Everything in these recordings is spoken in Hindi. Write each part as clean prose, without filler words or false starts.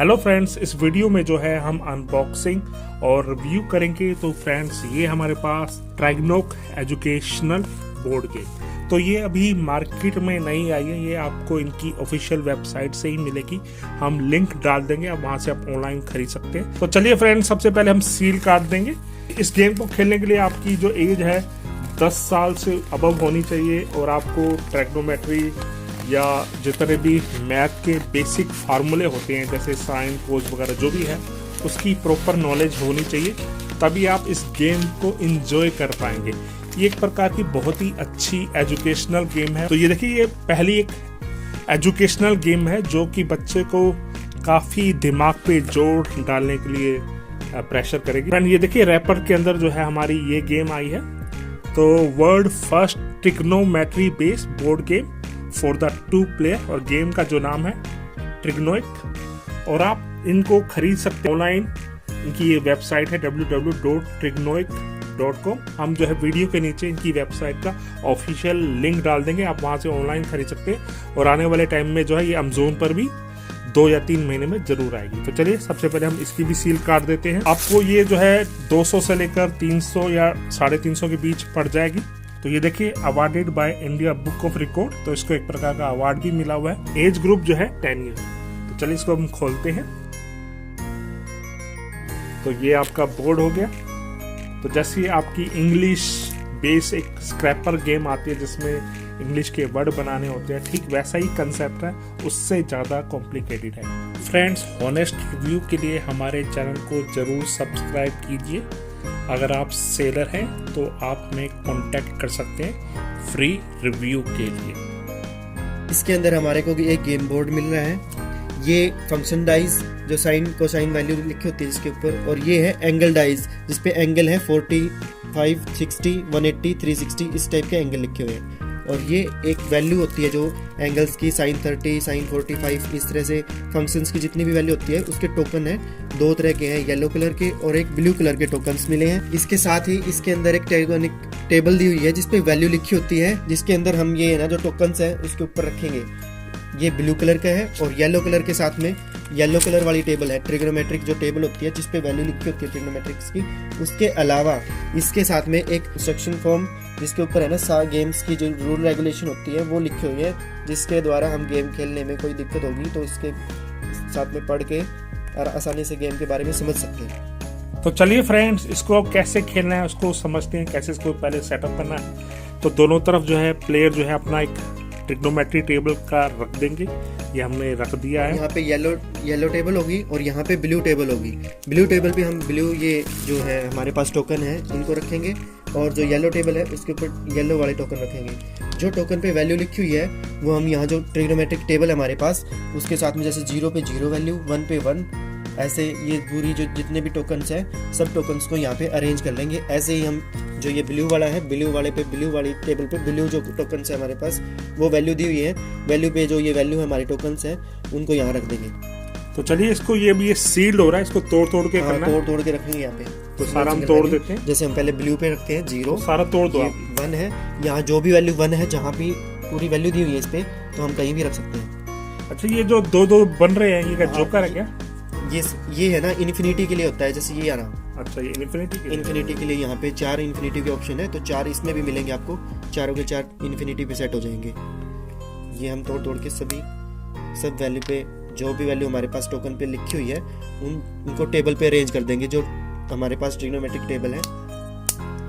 हेलो फ्रेंड्स, इस वीडियो में जो है हम अनबॉक्सिंग और रिव्यू करेंगे। तो फ्रेंड्स, ये हमारे पास ट्रैगनोक एजुकेशनल बोर्ड गेम, तो ये अभी मार्केट में नहीं आई है, ये आपको इनकी ऑफिशियल वेबसाइट से ही मिलेगी। हम लिंक डाल देंगे, अब वहां से आप ऑनलाइन खरीद सकते हैं। तो चलिए फ्रेंड्स, सबसे पहले हम सील काट देंगे। इस गेम को खेलने के लिए आपकी जो एज है 10 साल से अबव होनी चाहिए और आपको ट्रैग्नोमेट्री या जितने भी मैथ के बेसिक फार्मूले होते हैं जैसे साइन कोस वगैरह जो भी है उसकी प्रॉपर नॉलेज होनी चाहिए, तभी आप इस गेम को एंजॉय कर पाएंगे। ये एक प्रकार की बहुत ही अच्छी एजुकेशनल गेम है। तो ये देखिए, ये पहली एक एजुकेशनल गेम है जो कि बच्चे को काफ़ी दिमाग पे जोर डालने के लिए प्रेशर करेगी। फ्रेंड, ये देखिए रैपर के अंदर जो है हमारी ये गेम आई है। तो world first trigonometry based board game for the 2 player, और गेम का जो नाम है ट्रिग्नोइक। और आप इनको खरीद सकते हैं ऑनलाइन। इनकी ये वेबसाइट है www.trignoic.com। हम जो है वीडियो के नीचे इनकी वेबसाइट का ऑफिशियल लिंक डाल देंगे, आप वहां से ऑनलाइन खरीद सकते हैं। और आने वाले टाइम में जो है ये अमेज़न पर भी 2 या 3 महीने में जरूर आएगी। तो चलिए सबसे पहले हम इसकी भी सील काट देते हैं। आपको ये जो है 200 से लेकर 300 या 350 के बीच पड़ जाएगी। तो ये देखिए, awarded by India book of record, तो इसको एक प्रकार का अवार्ड भी मिला हुआ है। एज ग्रुप जो है 10 ईयर। तो चलिए इसको हम खोलते हैं। तो ये आपका बोर्ड हो गया। तो जैसे आपकी इंग्लिश बेस एक स्क्रैपर गेम आती है जिसमें इंग्लिश के वर्ड बनाने होते हैं, ठीक वैसा ही कंसेप्ट है, उससे ज़्यादा कॉम्प्लिकेटेड है। फ्रेंड्स, ऑनेस्ट रिव्यू के लिए हमारे चैनल को जरूर सब्सक्राइब कीजिए। अगर आप सेलर हैं तो आप हमें कांटेक्ट कर सकते हैं फ्री रिव्यू के लिए। इसके अंदर हमारे को एक गेम बोर्ड मिल रहा है। ये फंक्शन डाइज जो साइन कोसाइन वैल्यू लिखी होती है इसके ऊपर, और ये है एंगल डाइज जिसपे एंगल है 45, 60, 180, 360 इस टाइप के एंगल लिखे हुए हैं। और ये एक वैल्यू होती है जो एंगल्स की, साइन 30, साइन 45, इस तरह से फंक्शंस की जितनी भी वैल्यू होती है उसके टोकन है। 2 तरह के हैं, येलो कलर के और एक ब्लू कलर के टोकन्स मिले हैं। इसके साथ ही इसके अंदर एक टेबल दी हुई है जिसपे वैल्यू लिखी होती है, जिसके अंदर हम ये है ना जो टोकन्स है उसके ऊपर रखेंगे। ये ब्लू कलर का है और येलो कलर के साथ में येलो कलर वाली टेबल है, ट्रिग्नोमेट्रिक जो टेबल होती है जिसपे वैल्यू लिखी होती है ट्रिग्नोमेट्रिक्स की। उसके अलावा इसके साथ में एक इंस्ट्रक्शन फॉर्म जिसके ऊपर है ना गेम्स की जो रूल रेगुलेशन होती है वो लिखी हुई है, जिसके द्वारा हम गेम खेलने में कोई दिक्कत होगी तो इसके साथ में पढ़ के और आसानी से गेम के बारे में समझ सकते हैं। तो चलिए फ्रेंड्स, इसको कैसे खेलना है उसको समझते हैं, कैसे इसको पहले सेटअप करना है। तो दोनों तरफ जो है प्लेयर जो है अपना एक ट्रिग्नोमेट्री टेबल का रख देंगे। ये हमने रख दिया है। यहाँ पे येलो टेबल होगी और यहाँ पे ब्लू टेबल होगी। ब्लू टेबल पे हम ब्लू ये जो है हमारे पास टोकन है इनको रखेंगे, और जो येलो टेबल है उसके ऊपर येलो वाले टोकन रखेंगे। जो टोकन पे वैल्यू लिखी हुई है वो हम यहाँ जो ट्रिग्नोमेट्रिक टेबल है हमारे पास उसके साथ में, जैसे 0 पे 0 वैल्यू, 1 पे 1, ऐसे ये पूरी जो जितने भी टोकन्स हैं सब टोकन्स को यहाँ पे अरेंज कर लेंगे। ऐसे ही हम जो ये ब्लू वाला है, ब्लू वाले पे ब्लू वाली टेबल पे ब्लू जो टोकन्स है हमारे पास वो वैल्यू दी हुई है, वैल्यू पे जो ये वैल्यू है हमारे टोकन्स है उनको यहाँ रख देंगे। तो चलिए इसको, ये भी ये सील्ड हो रहा है, इसको तोड़ के करना है। तोड़ के रखेंगे यहाँ पे। तो सारा हम तोड़ देते हैं। जैसे हम पहले ब्लू पे रखते हैं 0, सारा तोड़ दो। 1 है, यहाँ जो भी वैल्यू 1 है जहाँ भी पूरी वैल्यू दी हुई है इस पे तो हम कहीं भी रख सकते हैं। अच्छा, ये जो 2-2 बन रहे हैं ये क्या जोकर है क्या? ये है ना इन्फिनिटी के लिए होता है, जैसे ये आ रहा। अच्छा, ये इन्फिनिटी के लिए यहाँ पे 4 इन्फिनिटी के ऑप्शन है, तो 4 इसमें भी मिलेंगे आपको, चारों के 4 इन्फिनिटी पे सेट हो जाएंगे। ये हम तोड़ के सब वैल्यू पे जो भी वैल्यू हमारे पास टोकन पे लिखी हुई है उनको टेबल पे अरेंज कर देंगे। जो हमारे पास ट्रिग्नोमेट्रिक टेबल है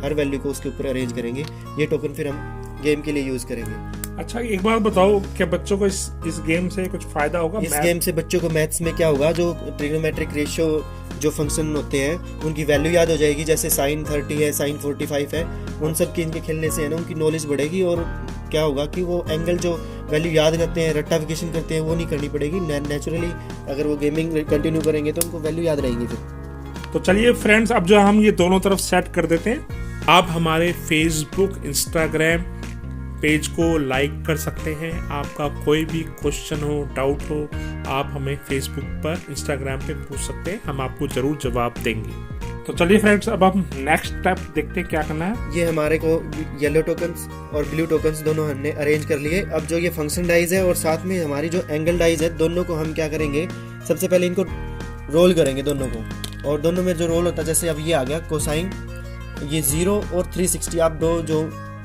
हर वैल्यू को उसके ऊपर अरेंज करेंगे। ये टोकन फिर हम गेम के लिए यूज करेंगे। अच्छा, एक बात बताओ, क्या बच्चों को इस गेम से कुछ फायदा होगा? इस गेम से बच्चों को मैथ्स में क्या होगा, जो ट्रिग्नोमेट्रिक रेशियो जो फंक्शन होते हैं उनकी वैल्यू याद हो जाएगी। जैसे साइन 30 है, साइन 45 है, उन सब के इनके खेलने से है ना उनकी नॉलेज बढ़ेगी। और क्या होगा कि वो एंगल जो वैल्यू याद करते हैं, रट्टाफिकेशन करते हैं, वो नहीं करनी पड़ेगी। नेचुरली अगर वो गेमिंग कंटिन्यू करेंगे तो उनको वैल्यू याद रहेंगी फिर। तो चलिए फ्रेंड्स, अब जो हम ये दोनों तरफ सेट कर देते हैं। आप हमारे फेसबुक, इंस्टाग्राम पेज को लाइक कर सकते हैं। आपका कोई भी क्वेश्चन हो, डाउट हो, आप हमें फेसबुक पर, इंस्टाग्राम पे पूछ सकते हैं, हम आपको जरूर जवाब देंगे। तो चलिए फ्रेंड्स, अब हम नेक्स्ट स्टेप देखते हैं क्या करना है। ये हमारे को येलो टोकन्स और ब्लू टोकन्स दोनों हमने अरेंज कर लिए। अब जो ये फंक्शन डाइज है और साथ में हमारी जो एंगल डाइज है, दोनों को हम क्या करेंगे, सबसे पहले इनको रोल करेंगे दोनों को, और दोनों में जो रोल होता है, जैसे अब ये आ गया कोसाइन, ये 0 और 360, आप दो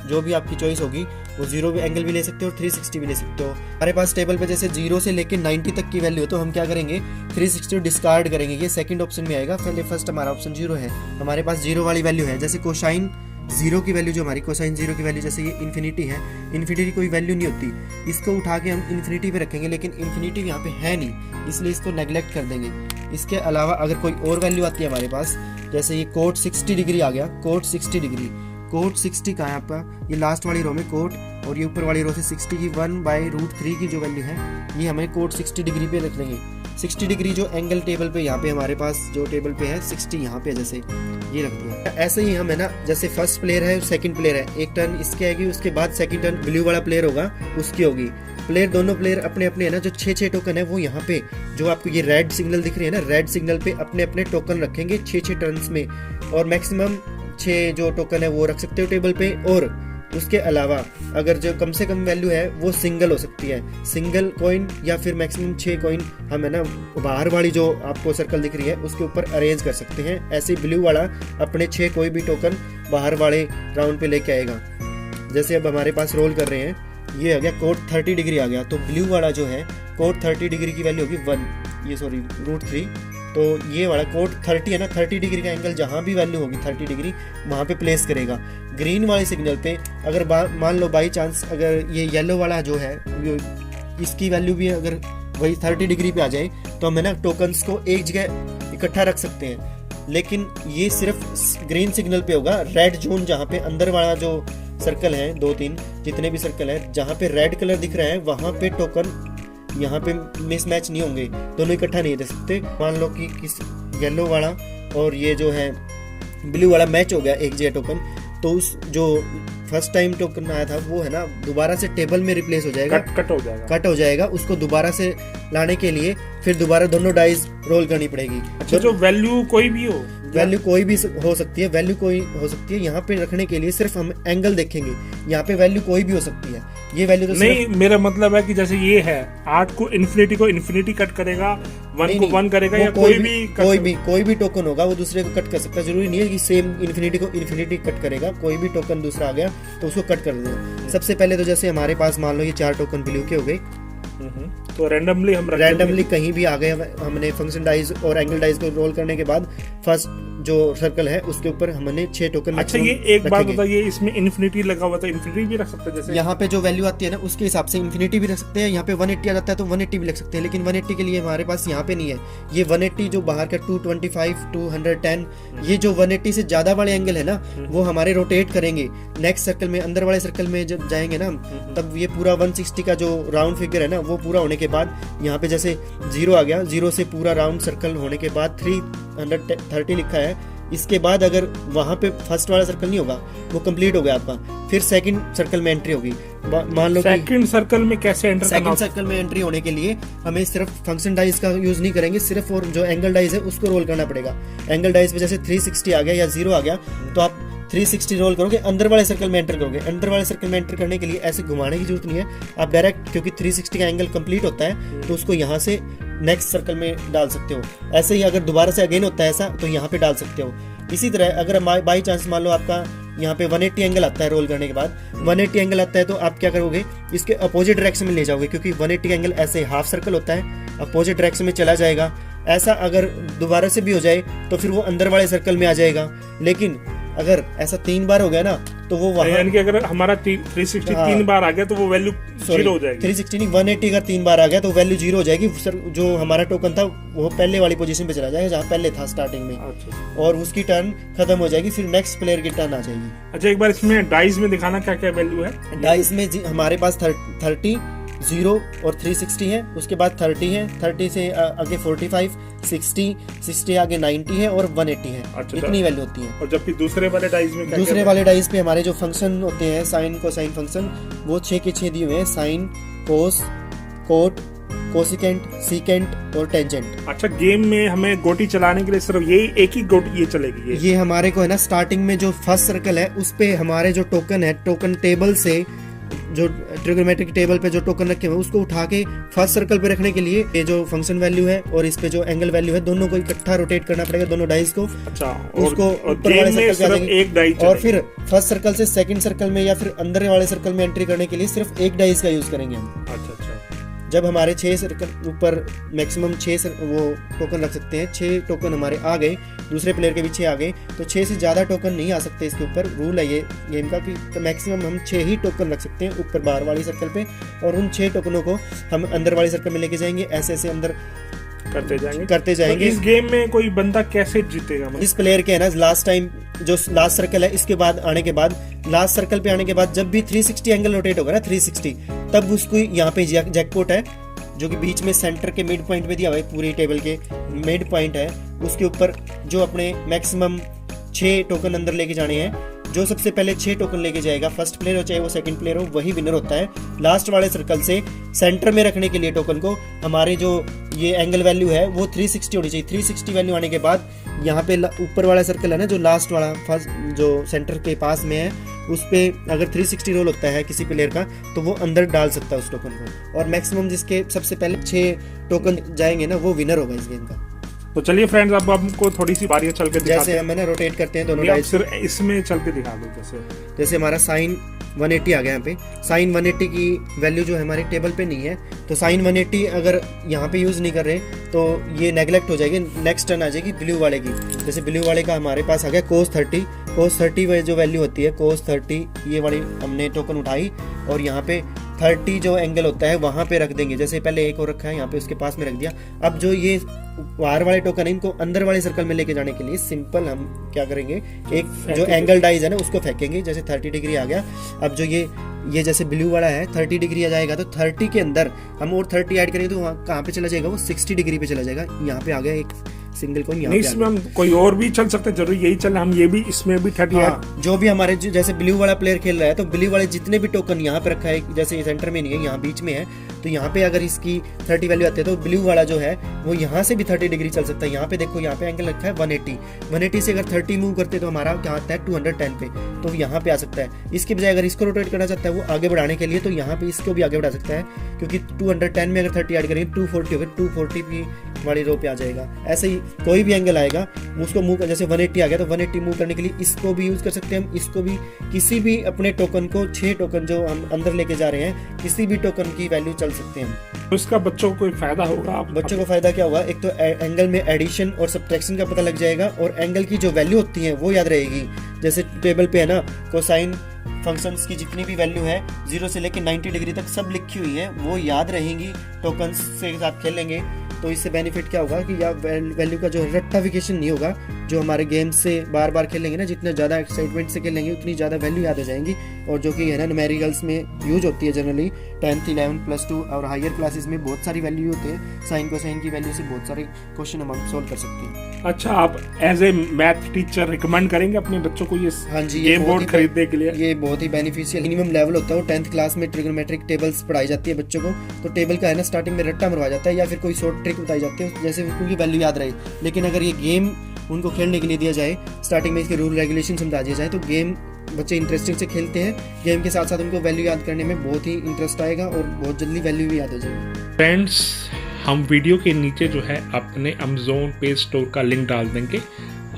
जो भी आपकी चॉइस होगी वो 0 भी एंगल भी ले सकते हो और 360 भी ले सकते हो। हमारे पास टेबल पे जैसे 0 से लेके 90 तक की वैल्यू है, तो हम क्या करेंगे 360 डिस्कार्ड करेंगे, ये सेकंड ऑप्शन में आएगा। पहले फर्स्ट हमारा ऑप्शन 0 है, हमारे पास 0 वाली वैल्यू है। जैसे कोसाइन 0 की वैल्यू, जो हमारी कोसाइन 0 की वैल्यू, जैसे ये इन्फिनिटी है, इन्फिनिटी की कोई वैल्यू नहीं होती, इसको उठा के हम इन्फिनिटी पे रखेंगे, लेकिन इन्फिनिटी यहाँ पे है नहीं, इसलिए इसको नेग्लेक्ट कर देंगे। इसके अलावा अगर कोई और वैल्यू आती है हमारे पास, जैसे ये कोट 60 डिग्री आ गया, कोट 60 डिग्री, कोट 60 का है आपका, ये लास्ट वाली रो में कोट, और ये ऊपर वाली रो से 60 की 1/√3 की जो वैल्यू है, ये हमें कोट 60 डिग्री पे रख लेंगे। 60 डिग्री जो एंगल टेबल पे यहाँ पे हमारे पास जो टेबल पे है 60 यहाँ पे, जैसे ये रख दिया। ऐसे ही हम है ना, जैसे फर्स्ट प्लेयर है सेकंड प्लेयर है, एक टर्न इसकी आएगी, उसके बाद सेकंड टर्न ब्लू वाला प्लेयर होगा उसकी होगी। प्लेयर दोनों प्लेयर अपने अपने है ना, जो 6 टोकन है वो यहाँ पे, जो आपको ये रेड सिग्नल दिख रही है ना, रेड सिग्नल पे अपने अपने टोकन रखेंगे 6 टर्न्स में, और मैक्सिमम 6 जो टोकन है वो रख सकते हो टेबल पे। और उसके अलावा अगर जो कम से कम वैल्यू है वो सिंगल हो सकती है, सिंगल कॉइन या फिर मैक्सिमम 6 कॉइन हम है ना बाहर वाली जो आपको सर्कल दिख रही है उसके ऊपर अरेंज कर सकते हैं। ऐसे ब्लू वाला अपने 6 कोई भी टोकन बाहर वाले राउंड पे लेके आएगा। जैसे अब हमारे पास रोल कर रहे हैं, ये आ गया कोट 30 डिग्री आ गया, तो ब्लू वाला जो है कोट 30 डिग्री की वैल्यू होगी 1/√3, तो ये वाला कोट 30 है ना, 30 डिग्री का एंगल जहाँ भी वैल्यू होगी 30 डिग्री वहाँ पे प्लेस करेगा। ग्रीन वाले सिग्नल पे अगर मान लो बाई चांस अगर ये येलो वाला जो है इसकी वैल्यू भी अगर वही 30 डिग्री पे आ जाए, तो हम है ना टोकन्स को एक जगह इकट्ठा रख सकते हैं, लेकिन ये सिर्फ ग्रीन सिग्नल पे होगा। रेड जोन जहाँ पे अंदर वाला जो सर्कल है, 2-3 जितने भी सर्कल है, जहाँ पे रेड कलर दिख रहा है वहाँ पे टोकन यहाँ पे मिसमैच नहीं होंगे, दोनों इकट्ठा नहीं दे सकते। मान लो कि किस येलो वाला और ये जो है ब्लू वाला मैच हो गया एक जगह टोकन, तो उस जो फर्स्ट टाइम टोकन आया था वो है ना दोबारा से टेबल में रिप्लेस हो जाएगा, कट हो जाएगा। उसको दोबारा से लाने के लिए फिर दोबारा दोनों डाइस रोल करनी पड़ेगी। अच्छा, जो वैल्यू कोई भी हो, वैल्यू कोई भी हो सकती है, वैल्यू कोई हो सकती है। यहाँ पे रखने के लिए सिर्फ हम एंगल देखेंगे, यहाँ पे वैल्यू कोई भी हो सकती है। ये वैल्यू तो नहीं, मेरा मतलब है कि जैसे ये है 8 को इन्फिनिटी कट करेगा, 1 को 1 करेगा, या कोई भी टोकन होगा वो दूसरे को कट कर सकता है। जरूरी नहीं है कि सेम इन्फिनिटी को इन्फिनिटी कट करेगा, कोई भी टोकन दूसरा आ गया तो उसको कट कर देगा। सबसे पहले तो जैसे हमारे पास मान लो ये 4 टोकन ब्लू के हो गए, तो रैंडमली कहीं भी आ गए, हमने फंक्शन डाइज और एंगल डाइज को रोल करने के बाद फर्स्ट जो सर्कल है उसके ऊपर हमने 6 टोकन। अच्छा, ये एक बात बताइए, इसमें इन्फिनिटी लगा हुआ था, इन्फिनिटी भी रख सकते हैं? जैसे यहाँ पे जो वैल्यू आती है ना उसके हिसाब से इन्फिनिटी भी रख सकते हैं। यहाँ पे 180 आ जाता है तो 180 भी लिख सकते हैं, लेकिन 180 के लिए हमारे पास यहाँ पे नहीं है। ये 180 जो बाहर का 225, 210, ये जो 180 से ज्यादा वाले एंगल है ना वो हमारे रोटेट करेंगे नेक्स्ट सर्कल में, अंदर वाले सर्कल में जब जाएंगे ना तब ये पूरा 160 का जो राउंड फिगर है ना वो पूरा होने के बाद यहाँ पे जैसे 0 आ गया, 0 से पूरा राउंड सर्कल होने के बाद 330 लिखा है। इसके बाद अगर वहां पे फर्स्ट वाला सर्कल नहीं होगा वो कंप्लीट हो गया आपका, फिर सेकंड सर्कल में एंट्री होगी। मान लो सेकंड सर्कल में कैसे एंटर करना? सेकंड सर्कल में एंट्री होने के लिए हमें सिर्फ फंक्शन डाइस का यूज नहीं करेंगे, सिर्फ और जो एंगल डाइस है उसको रोल करना पड़ेगा। एंगल डाइस पे जैसे 360 आ गया या 0 आ गया तो आप 360 रोल करोगे, अंदर वाले सर्कल में एंटर करोगे। अंदर वाले सर्कल में एंटर करने के लिए ऐसे घुमाने की जरूरत नहीं है, आप डायरेक्ट, क्योंकि 360 का एंगल कंप्लीट होता है तो उसको यहाँ से नेक्स्ट सर्कल में डाल सकते हो। ऐसे ही अगर दोबारा से अगेन होता है ऐसा तो यहाँ पे डाल सकते हो। इसी तरह अगर बाई चांस मान लो आपका यहाँ पे 180 एंगल आता है, रोल करने के बाद 180 एंगल आता है तो आप क्या करोगे, इसके अपोजिट डायरेक्शन में ले जाओगे, क्योंकि 180 एंगल ऐसे हाफ सर्कल होता है, अपोजिट डायरेक्शन में चला जाएगा। ऐसा अगर दोबारा से भी हो जाए तो फिर वो अंदर वाले सर्कल में आ जाएगा। लेकिन अगर ऐसा 3 बार हो गया ना तो वो वहां, यानी कि अगर हमारा 360 3 बार आ गया तो वो वैल्यू 0 हो जाएगी। 360 नहीं, 180 अगर 3 बार आ गया तो वैल्यू 0 हो जाएगी। जो हमारा टोकन था वो पहले वाली पोजीशन पे चला जाएगा जहाँ पहले था स्टार्टिंग में। अच्छा। और उसकी टर्न खत्म हो जाएगी, फिर नेक्स्ट प्लेयर की टर्न आ जाएगी। अच्छा, एक बार इसमें डाइस में दिखाना क्या क्या वैल्यू है। डाइस में हमारे पास 30, 0 और 360 है, उसके बाद 30 है, 30 से आगे 45, 60 आगे 90 है और 180 है। अच्छा, इतनी वैल्यू होती है। और जबकि दूसरे वाले डाइस में दूसरे वाले डाइस पे हमारे जो फंक्शन होते हैं साइन कोसाइन फंक्शन, वो 6 के 6 दिए हुए हैं, साइन, कोस, कोट, कोसिकेंट, सीकेंट और टेंजेंट। अच्छा, गेम में हमें गोटी चलाने के लिए सिर्फ यही एक ही गोटी ये चलेगी? ये हमारे को है ना स्टार्टिंग में जो फर्स्ट सर्कल है उस पे हमारे जो टोकन है, टोकन टेबल से जो ट्रिगोनोमेट्रिक टेबल पे जो टोकन रखे हुए हैं उसको उठा के फर्स्ट सर्कल पे रखने के लिए ये जो फंक्शन वैल्यू है और इस पे जो एंगल वैल्यू है दोनों को इकट्ठा रोटेट करना पड़ेगा, दोनों डाइस को। अच्छा, उसको ऊपर वाले सर्कल पे एक डाइस और फिर फर्स्ट सर्कल से सेकंड सर्कल में या फिर अंदर वाले सर्कल में एंट्री करने के लिए सिर्फ एक डाइस का यूज करेंगे हम। अच्छा। जब हमारे 6 सर्कल ऊपर मैक्सिमम 6 वो टोकन रख सकते हैं, 6 टोकन हमारे आ गए, दूसरे प्लेयर के भी 6 आ गए, तो 6 से ज़्यादा टोकन नहीं आ सकते। इसके ऊपर रूल है ये गेम का कि तो मैक्सिमम हम 6 ही टोकन रख सकते हैं ऊपर बाहर वाली सर्कल पे, और उन 6 टोकनों को हम अंदर वाली सर्कल में लेके जाएंगे, ऐसे ऐसे अंदर करते जाएंगे। तो इस गेम में कोई बंदा कैसे जीतेगा? इस प्लेयर के है ना लास्ट टाइम जो लास्ट सर्कल है इसके बाद आने के बाद, लास्ट सर्कल पे आने के बाद जब भी 360 एंगल रोटेट होगा ना 360, तब उसको यहाँ पे जैकपॉट है जो कि बीच में सेंटर के मिड पॉइंट पे दिया हुआ है, पूरी टेबल के मिड पॉइंट है, उसके ऊपर जो अपने मैक्सिमम 6 टोकन अंदर लेके जाने हैं, जो सबसे पहले 6 टोकन लेके जाएगा, फर्स्ट प्लेयर हो चाहे वो सेकंड प्लेयर हो, वही विनर होता है। लास्ट वाले सर्कल से सेंटर में रखने के लिए टोकन को हमारे जो ये एंगल वैल्यू है वो 360 होनी चाहिए। 360 वैल्यू आने के बाद यहाँ पे ऊपर वाला सर्कल है ना जो लास्ट वाला फर्स्ट जो सेंटर के पास में है, उस पे अगर 360 रोल होता है किसी प्लेयर का तो वो अंदर डाल सकता है उस टोकन को, और मैक्सिमम जिसके सबसे पहले 6 टोकन जाएंगे ना वो विनर होगा इस गेम का। तो चलिए फ्रेंड्स, अब हमको थोड़ी सी बारियां चल के दिखाते हैं। जैसे हम ना रोटेट करते हैं दोनों डाइस, सिर्फ इसमें चल के दिखा दो। जैसे हमारा साइन 180 आ गया यहाँ पे, साइन 180 की वैल्यू जो है हमारे टेबल पे नहीं है, तो साइन 180 अगर यहाँ पे यूज नहीं कर रहे तो ये नेग्लेक्ट हो जाएगी, नेक्स्ट टर्न आ जाएगी ब्लू वाले की। जैसे ब्लू वाले का हमारे पास आ गया cos 30, cos 30 जो वैल्यू होती है cos 30, ये वाली हमने टोकन उठाई और यहाँ पे 30 जो एंगल होता है वहां पे रख देंगे। जैसे पहले एक और रखा है यहाँ पे उसके पास में रख दिया। अब जो ये बाहर वाले टोकन है इनको अंदर वाले सर्कल में लेके जाने के लिए सिंपल हम क्या करेंगे, एक जो एंगल डाइज है ना उसको फेंकेंगे। जैसे 30 डिग्री आ गया, अब जो ये जैसे ब्लू वाला है 30 डिग्री आ जाएगा, तो 30 के अंदर हम और 30 ऐड करेंगे तो वहाँ कहाँ पे चला जाएगा, वो 60 डिग्री पे चला जाएगा। यहाँ पे आ गया एक सिंगल कॉइन। नहीं, इसमें हम कोई और भी चल सकते, जरूरी यही चलना, हम ये भी इसमें भी 30 हाँ, जो भी हमारे जैसे ब्लू वाला प्लेयर खेल रहा है तो ब्लू वाले जितने भी टोकन यहाँ पे रखा है, जैसे सेंटर में नहीं है यहाँ बीच में है, तो यहाँ पे अगर इसकी 30 वैल्यू आती है तो ब्लू वाला जो है वो यहाँ से भी 30 डिग्री चल सकता है। यहाँ पे देखो यहाँ पे एंगल रखा है 180 से अगर 30 मूव करते तो हमारा क्या आता है 210 पे, तो यहाँ पे आ सकता है। इसके बजाय अगर इसको रोटेट करना चाहता है वो आगे बढ़ाने के लिए, तो यहाँ पे इसको भी आगे बढ़ा सकता है, क्योंकि 210 में अगर 30 ऐड करेंगे 240 होगा, 240 की वाली रो पे आ जाएगा। ऐसे ही कोई भी एंगल आएगा उसको मूव, जैसे 180 आ गया तो 180 मूव करने के लिए इसको भी यूज कर सकते हैं हम। इसको भी किसी भी अपने टोकन को 6 टोकन जो हम अंदर लेके जा रहे हैं किसी भी टोकन की वैल्यू चल सकते हैं। तो इसका बच्चों को कोई फायदा होगा? बच्चों को फायदा क्या होगा, एक तो एंगल में एडिशन और सब्ट्रैक्शन का पता लग जाएगा, और एंगल की जो वैल्यू होती है वो याद रहेगी। जैसे टेबल पे है ना कोसाइन फंक्शंस की जितनी भी वैल्यू है 0 से लेकर 90 डिग्री तक सब लिखी हुई है, वो याद रहेंगी। टोकन्स से साथ खेलेंगे तो इससे बेनिफिट क्या होगा कि या वैल्यू का जो रट्टाफिकेशन नहीं होगा। जो हमारे गेम से बार बार खेलेंगे ना, जितना ज़्यादा एक्साइटमेंट से खेलेंगे उतनी ज़्यादा वैल्यू याद हो जाएंगी, और जो कि है ना न्यूमेरिकल्स में यूज होती है जनरली 10th 11 +2 और हायर क्लासेस में बहुत सारी वैल्यू होते हैं। साइन कोसाइन की वैल्यू से बहुत सारे क्वेश्चन हम सोल्व कर सकते हैं। अच्छा, आप as a math teacher recommend करेंगे अपने बच्चों को ये हाँ जी गेम बोर्ड खरीदने के लिए? ये बहुत ही बेनिफिशियल मिनिमम लेवल होता है। वो 10th क्लास में ट्रिगोनोमेट्रिक टेबल्स पढ़ाई जाती है बच्चों को, तो टेबल का है ना स्टार्टिंग में रट्टा मरवाया जाता है या फिर कोई शॉर्ट ट्रिक बताई जाती है जैसे उनकी वैल्यू याद रहे। लेकिन अगर ये गेम उनको खेलने के लिए दिया जाए, स्टार्टिंग में इसके रूल रेगुलेशन समझा दिया जाए, तो गेम बच्चे इंटरेस्टिंग से खेलते हैं। गेम के साथ साथ उनको वैल्यू याद करने में बहुत ही इंटरेस्ट आएगा और बहुत जल्दी वैल्यू भी याद हो जाएगी। फ्रेंड्स, हम वीडियो के नीचे जो है अपने अमेज़न पे स्टोर का लिंक डाल देंगे,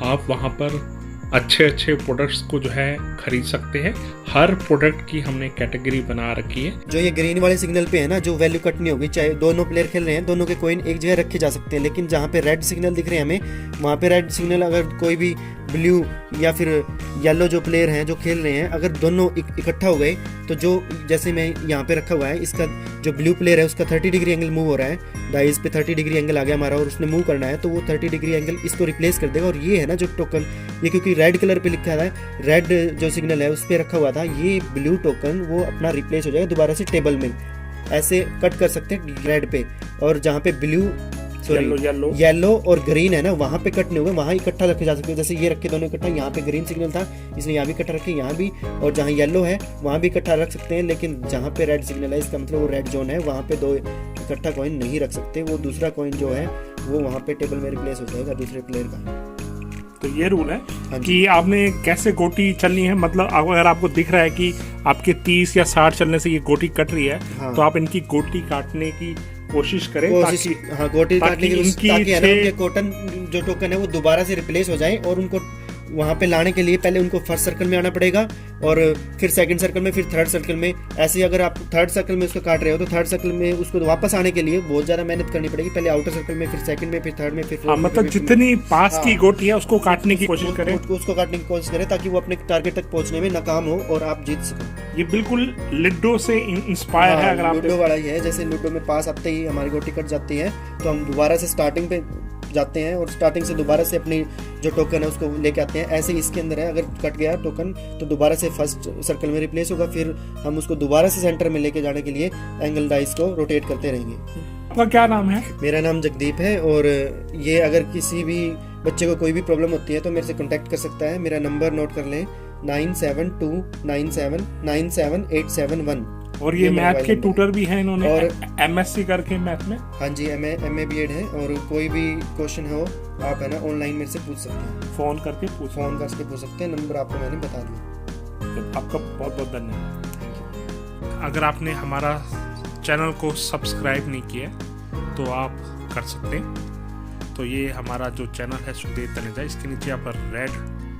आप वहां पर अच्छे अच्छे प्रोडक्ट्स को जो है खरीद सकते हैं। हर प्रोडक्ट की हमने कैटेगरी बना रखी है। जो ये ग्रीन वाले सिग्नल पे है ना, जो वैल्यू कट नहीं होगी, चाहे दोनों प्लेयर खेल रहे हैं, दोनों के कॉइन एक जगह रखे जा सकते हैं, लेकिन जहाँ पे रेड सिग्नल दिख रहे हैं हमें, वहाँ पे रेड सिग्नल अगर कोई भी ब्लू या फिर येलो जो प्लेयर हैं जो खेल रहे हैं, अगर दोनों इकट्ठा हो गए तो जो जैसे मैं यहाँ पे रखा हुआ है, इसका जो ब्लू प्लेयर है उसका 30 डिग्री एंगल मूव हो रहा है, डाइस पे 30 डिग्री एंगल आ गया हमारा और उसने मूव करना है, तो वो 30 डिग्री एंगल इसको रिप्लेस कर देगा। और ये है ना जो टोकन, ये क्योंकि रेड कलर पे लिखा है, रेड जो सिग्नल है उस पर रखा हुआ था, ये ब्लू टोकन वो अपना रिप्लेस हो जाएगा दोबारा से टेबल में। ऐसे कट कर सकते हैं रेड पे, और जहाँ पे ब्लू येलो और ग्रीन है ना वहाँ पे कट नहीं होगा, वहाँ इकट्ठा रखे जा सकते हैं। जैसे ये रखे दोनों इकट्ठा, यहाँ पे ग्रीन सिग्नल था इसलिए यहाँ भी इकट्ठा रखे, यहाँ भी, और जहाँ येलो है वहाँ भी इकट्ठा रख सकते हैं। लेकिन जहाँ पे रेड सिग्नल है इसका मतलब वो रेड जोन है, वहाँ पे दो इकट्ठा कॉइन नहीं रख सकते। वो दूसरा कॉइन जो है वो वहाँ पे टेबल में रिप्लेस हो जाएगा दूसरे प्लेयर का। तो ये रूल है हाँ जी। कि आपने कैसे गोटी चलनी है, मतलब अगर आपको दिख रहा है कि आपके 30 या 60 चलने से ये गोटी कट रही है, हाँ। तो आप इनकी गोटी काटने की कोशिश करें ताकि हाँ, गोटी काटने की इनकी ताकि है ना उनके कॉटन जो टोकन है वो दोबारा से रिप्लेस हो जाए, और उनको वहां पे लाने के लिए पहले उनको फर्स्ट सर्कल में आना पड़ेगा, और फिर सेकंड सर्कल में, फिर थर्ड सर्कल में। ऐसे ही अगर आप थर्ड सर्कल में उसको काट रहे हो तो थर्ड सर्कल में उसको वापस आने के लिए बहुत ज्यादा मेहनत करनी पड़ेगी। पहले आउटर सर्कल में, फिर सेकंड में, फिर थर्ड में, फिर हाँ, मतलब जितनी पास की गोटी है उसको काटने की कोशिश करें, उसको काटने की कोशिश करें ताकि वो अपने टारगेट तक पहुंचने में नाकाम हो और आप जीत सकें। ये बिल्कुल लूडो से इंस्पायर है। अगर आप लूडो वाला ही है, जैसे लूडो में पास आते ही हमारी गोटी कट जाती है तो हम दोबारा से स्टार्टिंग पे जाते हैं और स्टार्टिंग से दोबारा से अपनी जो टोकन है उसको लेके आते हैं। ऐसे ही इसके अंदर है, अगर कट गया टोकन तो दोबारा से फर्स्ट सर्कल में रिप्लेस होगा, फिर हम उसको दोबारा से सेंटर में लेके जाने के लिए एंगल डाइस को रोटेट करते रहेंगे। आपका क्या नाम है? मेरा नाम जगदीप है, और ये अगर किसी भी बच्चे को कोई भी प्रॉब्लम होती है तो मेरे से कॉन्टेक्ट कर सकता है। मेरा नंबर नोट कर लें, 9729797871। और ये मैथ के ट्यूटर भी हैं इन्होंने, और MSc करके मैथ में। हाँ जी, MA BEd है, और कोई भी क्वेश्चन हो आप है ना ऑनलाइन मेरे से पूछ सकते हैं, फोन करके पूछ सकते हैं। नंबर आपको मैंने बता दिया। आपका बहुत बहुत धन्यवाद। अगर आपने हमारा चैनल को सब्सक्राइब नहीं किया तो आप कर सकते हैं। तो ये हमारा जो चैनल है सुखदेव तनेजा, इसके नीचे यहाँ पर रेड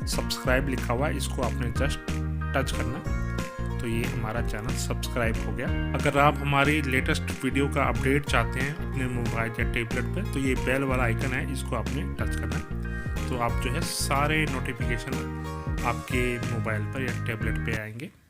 सब्सक्राइब लिखा हुआ है, इसको आपने जस्ट टच करना, तो ये हमारा चैनल सब्सक्राइब हो गया। अगर आप हमारी लेटेस्ट वीडियो का अपडेट चाहते हैं अपने मोबाइल या टैबलेट पे, तो ये बेल वाला आइकन है, इसको आपने टच करना है, तो आप जो है सारे नोटिफिकेशन आपके मोबाइल पर या टैबलेट पे आएंगे।